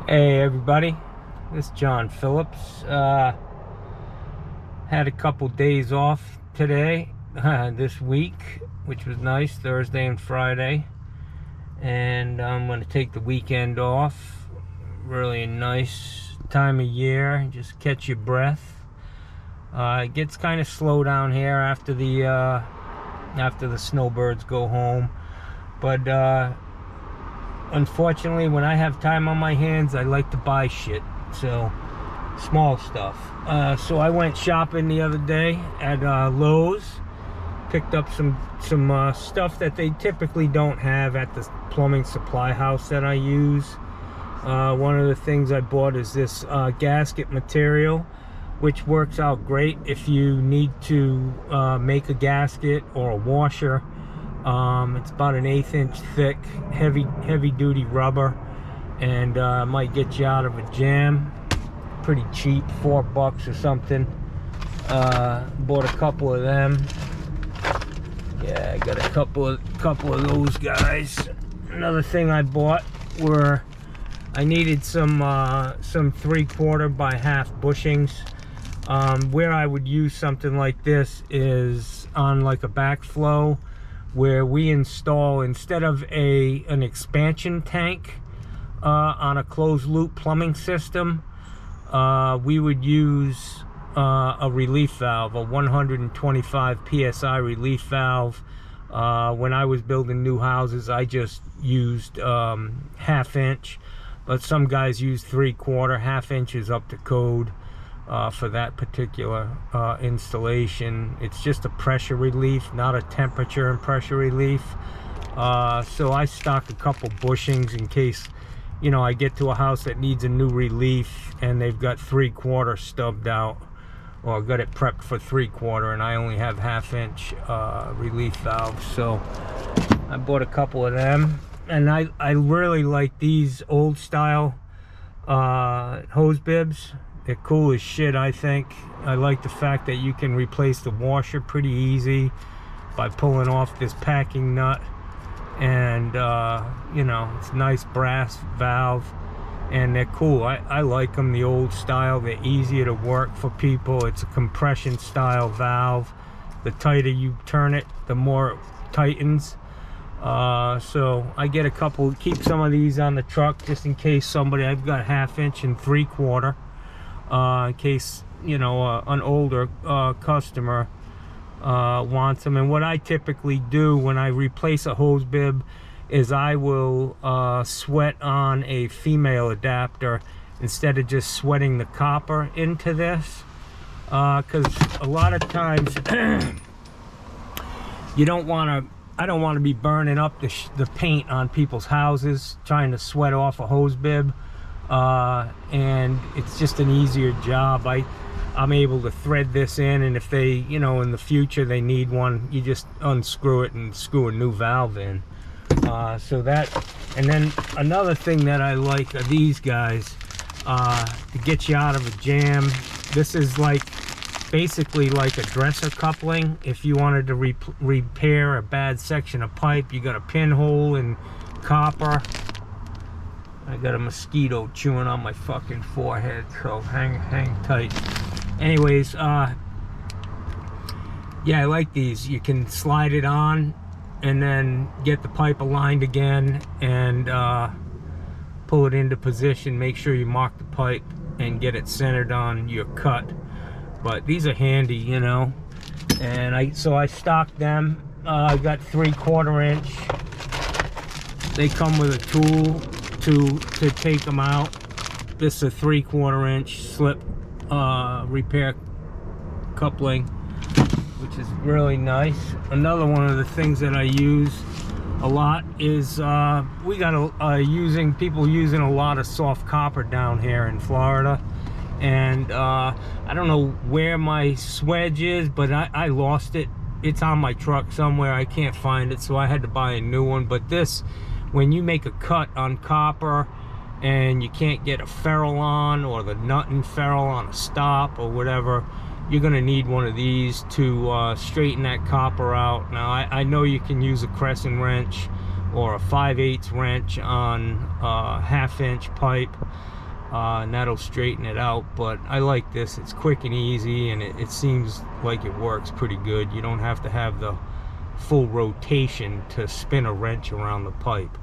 Hey everybody, this is John Phillips. Had a couple days off today, this week, which was nice, Thursday and Friday. And I'm going to take the weekend off. Really a nice time of year, just catch your breath. It gets kind of slow down here after the snowbirds go home. But unfortunately, when I have time on my hands, I like to buy shit. So, small stuff. So I went shopping the other day at Lowe's. Picked up some stuff that they typically don't have at the plumbing supply house that I use. One of the things I bought is this gasket material, which works out great if you need to make a gasket or a washer. It's about an 1/8 inch thick, heavy duty rubber, and might get you out of a jam. Pretty cheap, $4 or something. Bought a couple of them. Yeah, I got a couple of those guys. Another thing I bought were I needed some 3/4 by half bushings. Where I would use something like this is on like a backflow, where we install, instead of an expansion tank on a closed loop plumbing system, we would use a relief valve, a 125 psi relief valve. When I was building new houses, I just used 1/2 inch, but some guys use 3/4. 1/2 inch is up to code for that particular installation. It's just a pressure relief, not a temperature and pressure relief. So I stock a couple bushings in case, you know, I get to a house that needs a new relief and they've got 3/4 stubbed out, or got it prepped for 3/4, and I only have 1/2 inch relief valves. So I bought a couple of them, and I really like these old style hose bibs. They're cool as shit, I think. I like the fact that you can replace the washer pretty easy by pulling off this packing nut. And, you know, it's a nice brass valve. And they're cool. I like them, the old style. They're easier to work for people. It's a compression style valve. The tighter you turn it, the more it tightens. So I get a couple, keep some of these on the truck just in case somebody, I've got 1/2 inch and 3/4. In case, you know, an older customer wants them. And what I typically do when I replace a hose bib is I will sweat on a female adapter instead of just sweating the copper into this, because a lot of times you don't want to, I don't want to be burning up the paint on people's houses trying to sweat off a hose bib. And it's just an easier job. I'm able to thread this in, and if they, you know, in the future they need one, you just unscrew it and screw a new valve in. So that, and then another thing that I like are these guys, to get you out of a jam. This is like basically like a dresser coupling. If you wanted to repair a bad section of pipe, you got a pinhole in copper. I got a mosquito chewing on my fucking forehead, so hang tight. Anyways, yeah, I like these. You can slide it on and then get the pipe aligned again and pull it into position. Make sure you mark the pipe and get it centered on your cut. But these are handy, you know. And so I stocked them. I got 3/4 inch. They come with a tool to take them out. This is a 3/4 inch slip repair coupling, which is really nice. Another one of the things that I use a lot is we got people using a lot of soft copper down here in Florida, and I don't know where my swedge is, but I lost it. It's on my truck somewhere. I can't find it, so I had to buy a new one. But this, when you make a cut on copper and you can't get a ferrule on, or the nut and ferrule on a stop or whatever, you're gonna need one of these to straighten that copper out. Now I know you can use a crescent wrench, or a 5/8 wrench on a 1/2 inch pipe, and that'll straighten it out. But I like this. It's quick and easy, and it seems like it works pretty good. You don't have to have the full rotation to spin a wrench around the pipe.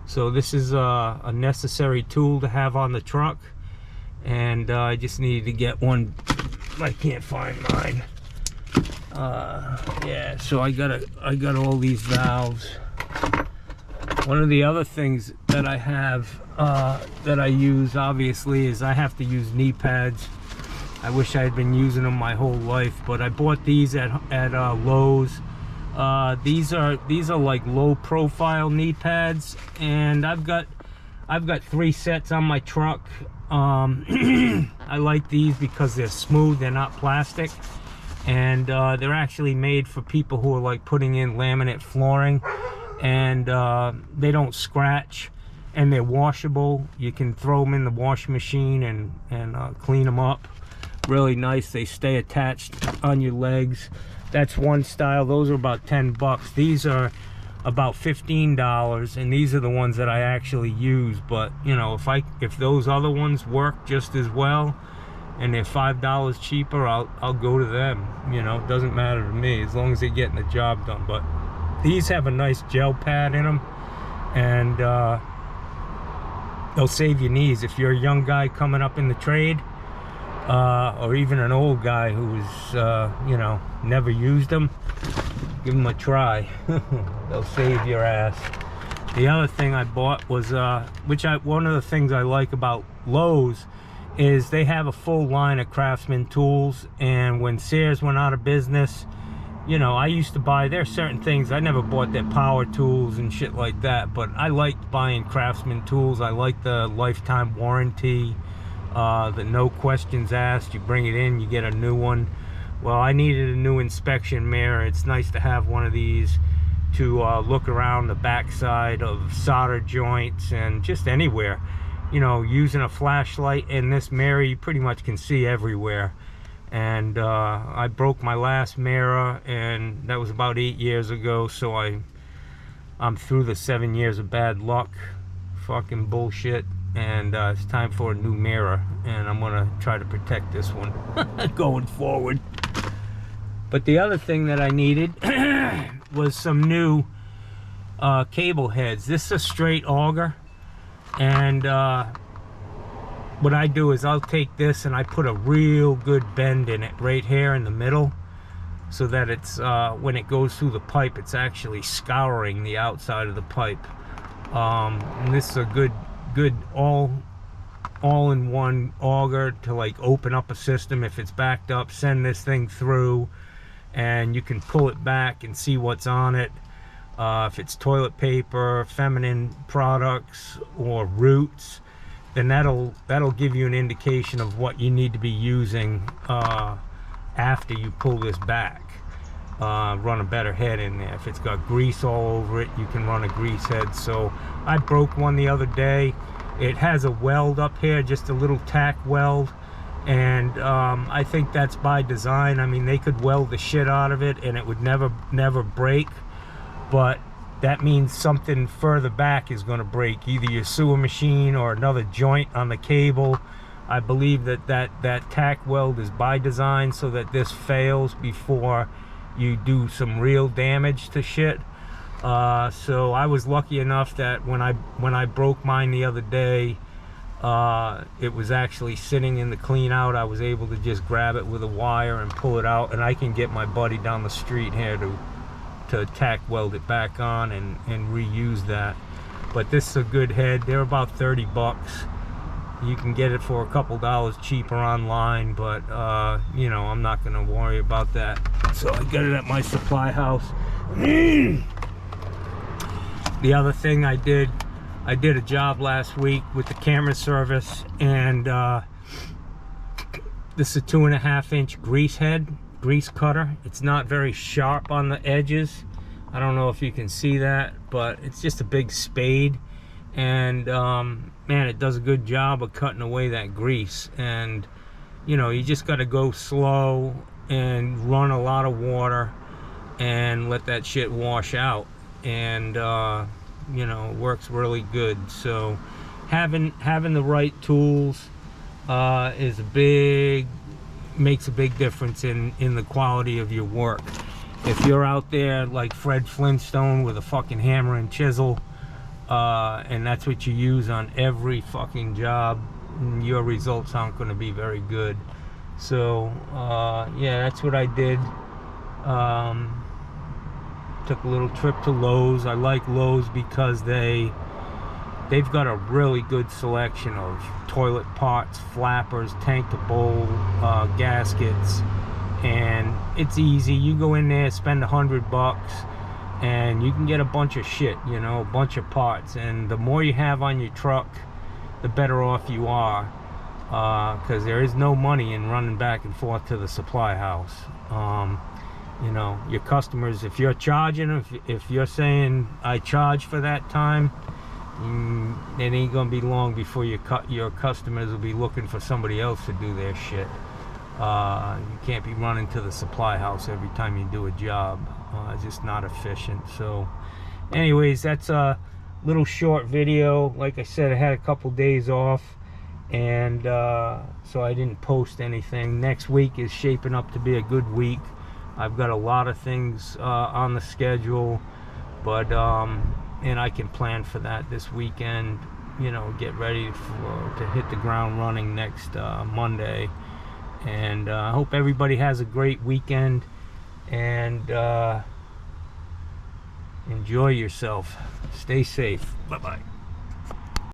So this is a necessary tool to have on the truck, and I just needed to get one. I can't find mine. Yeah, so I got all these valves. One of the other things that I have that I use, obviously, is I have to use knee pads. I wish I had been using them my whole life, but I bought these at Lowe's. These are like low profile knee pads, and I've got 3 sets on my truck. I like these because they're smooth, they're not plastic, and they're actually made for people who are like putting in laminate flooring, and they don't scratch, and they're washable. You can throw them in the washing machine and clean them up really nice. They stay attached on your legs. That's one style. Those are about 10 bucks. These are about $15, and these are the ones that I actually use. But you know, if those other ones work just as well and they're $5 cheaper, I'll go to them. You know, it doesn't matter to me as long as they're getting the job done. But these have a nice gel pad in them, and they'll save your knees. If you're a young guy coming up in the trade, or even an old guy who's you know, never used them, give them a try. They'll save your ass. The other thing I bought was one of the things I like about Lowe's is they have a full line of Craftsman tools. And when Sears went out of business, you know, I used to buy their certain things. I never bought their power tools and shit like that, but I liked buying Craftsman tools. I like the lifetime warranty, the no questions asked. You bring it in, you get a new one. Well, I needed a new inspection mirror. It's nice to have one of these to look around the backside of solder joints and just anywhere. You know, using a flashlight in this mirror, you pretty much can see everywhere. And I broke my last mirror, and that was about 8 years ago. So I'm through the 7 years of bad luck, fucking bullshit, and it's time for a new mirror. And I'm gonna try to protect this one going forward. But the other thing that I needed was some new cable heads. This is a straight auger, and what I do is I'll take this and I put a real good bend in it right here in the middle, so that it's when it goes through the pipe, it's actually scouring the outside of the pipe. And this is a good all-in-one auger to like open up a system if it's backed up. Send this thing through, and you can pull it back and see what's on it. If it's toilet paper, feminine products, or roots, then that'll give you an indication of what you need to be using after you pull this back. Run a better head in there. If it's got grease all over it, you can run a grease head. So I broke one the other day. It has a weld up here, just a little tack weld, and I think that's by design. I mean, they could weld the shit out of it and it would never break, but that means something further back is going to break, either your sewer machine or another joint on the cable. I believe that tack weld is by design so that this fails before you do some real damage to shit. So I was lucky enough that when I broke mine the other day, it was actually sitting in the clean out. I was able to just grab it with a wire and pull it out, and I can get my buddy down the street here to tack weld it back on and reuse that. But this is a good head. They're about 30 bucks. You can get it for a couple dollars cheaper online, but you know, I'm not gonna worry about that. So I got it at my supply house. The other thing I did a job last week with the camera service, and this is a 2.5 inch grease cutter. It's not very sharp on the edges. I don't know if you can see that, but it's just a big spade, and man, it does a good job of cutting away that grease. And you know, you just got to go slow and run a lot of water and let that shit wash out. And you know, works really good. So having the right tools makes a big difference in the quality of your work. If you're out there like Fred Flintstone with a fucking hammer and chisel, and that's what you use on every fucking job, your results aren't going to be very good. So yeah, that's what I did. Took a little trip to Lowe's. I like Lowe's because they've got a really good selection of toilet pots, flappers, tank to bowl, gaskets, and it's easy. You go in there, spend $100, and you can get a bunch of shit, you know, a bunch of parts. And the more you have on your truck, the better off you are, because there is no money in running back and forth to the supply house. You know, your customers, if you're charging, if you're saying I charge for that time, it ain't gonna be long before your customers will be looking for somebody else to do their shit. You can't be running to the supply house every time you do a job. It's just not efficient. So anyways, that's a little short video. Like I said, I had a couple days off, and so I didn't post anything. Next week is shaping up to be a good week. I've got a lot of things on the schedule, but and I can plan for that this weekend, you know, get ready to hit the ground running next Monday. And I hope everybody has a great weekend, and enjoy yourself. Stay safe. Bye-bye.